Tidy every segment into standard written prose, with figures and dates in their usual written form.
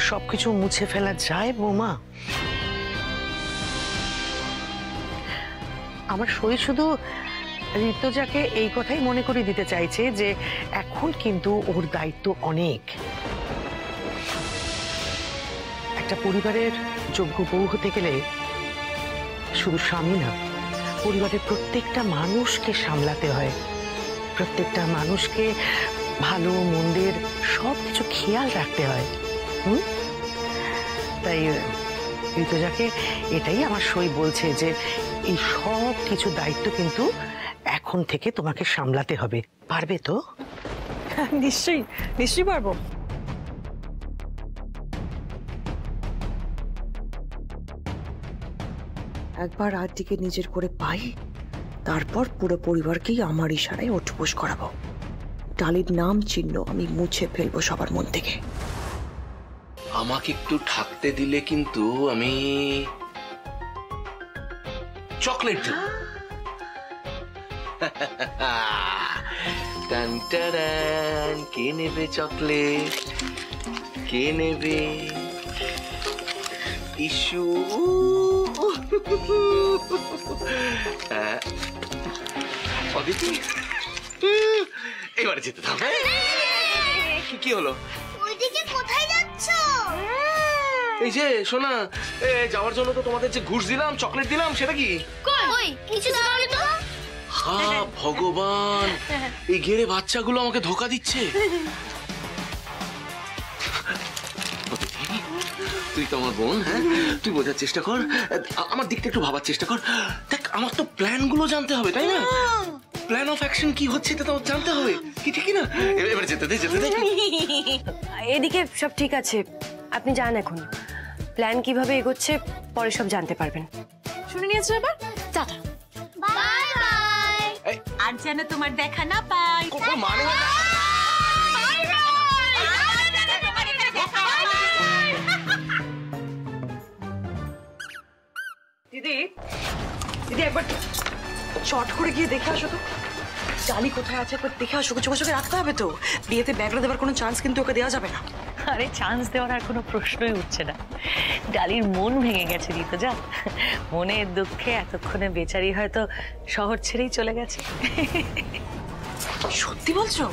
সবকিছু মুছে ফেলা যায় বৌমা? আমার সই শুধু ঋতুজাকে এই কথাই মনে করে দিতে চাইছে যে এখন কিন্তু ওর দায়িত্ব অনেক। একটা পরিবারের যোগ্য বউ হতে গেলে শুধু স্বামী না, পরিবারের প্রত্যেকটা মানুষকে সামলাতে হয়, প্রত্যেকটা মানুষকে ভালো মন্দের সবকিছু খেয়াল রাখতে হয়। তাই ঋতুজাকে এটাই আমার সই বলছে যে এই সব কিছু দায়িত্ব কিন্তু এখন থেকে তোমাকে সামলাতে হবে। পারবে তো? নিশ্চয়ই নিশ্চয়ই পারবো। একবার আরতিকে নিজের করে পাই, তারপর পুরো পরিবারকেই আমার ইশারায় ওঠবোস করাবো। ডালির নাম চিহ্ন আমি মুছে ফেলবো সবার মন থেকে। আমাকে একটু থাকতে দিলে কিন্তু আমি চকলেট দেব। টান টান, কে নেবে চকলেট? কে নেবে? ইস্যু অদিতি, এবারে যেতে থাম। কি হলো? ওইদিকে কোথায় যাচ্ছ? এই যে শোনা, যাওয়ার জন্য তো তোমাদের যে ঘুষ দিলাম, চকলেট দিলাম, সেটা কি? কই কিছু দাওনি তো। হ্যাঁ ভগবান, এই ঘেরে বাচ্চাগুলো আমাকে ধোকা দিচ্ছে। তুই তো আমার বোন, হ্যাঁ, তুই বোঝার চেষ্টা কর, আমার দিকটা একটু ভাবার চেষ্টা কর। দেখ, আমার তো প্ল্যান গুলো জানতে হবে, তাই না? প্ল্যান অফ অ্যাকশন কি হচ্ছে এটা তো জানতে হবে, কি ঠিক না? এবার যেতে দে, যেতে দে। এদিকে সব ঠিক আছে, আপনি যান। এখন প্ল্যান কিভাবে এগোচ্ছে পরে সব জানতে পারবেন। শুনে নিয়েছো এবার? টাটা। Bye bye. আর যেন তোমার দেখা না পাই। মানে দিদি, দিদি একবার চট করে গিয়ে দেখে আসো তো, ডালি কোথায় আছে একবার দেখে আসো। চোখে চোখে রাখতে হবে তো, বিয়েতে ব্যাগরা দেওয়ার কোনো চান্স কিন্তু ওকে দেওয়া যাবে না। আরে চান্স দেওয়ার আর কোনো প্রশ্নই উঠছে না। ডালির মন ভেঙে গেছে ঋতুজা, মনের দুঃখে এতক্ষণে বেচারি হয়তো শহর ছেড়েই চলে গেছে। সত্যি বলছো?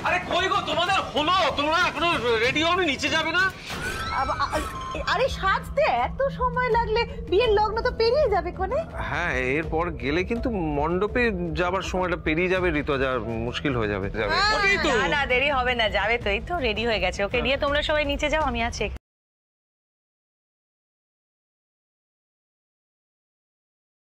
আরে কই গো, তোমাদের হলো? তোমরা এখনো রেডি হওনি, নিচে যাবে না? আরে সাজতে এত সময় লাগলে বিয়ের লগ্ন তো পেরিয়ে যাবে কোনে। হ্যাঁ, এরপর গেলে কিন্তু মণ্ডপে যাবার সময়টা পেরিয়ে যাবে, ঋতুজা মুশকিল হয়ে যাবে। না না, দেরি হবে না, যাবে তো। এই তো রেডি হয়ে গেছে, ওকে নিয়ে তোমরা সবাই নিচে যাও, আমি আছি।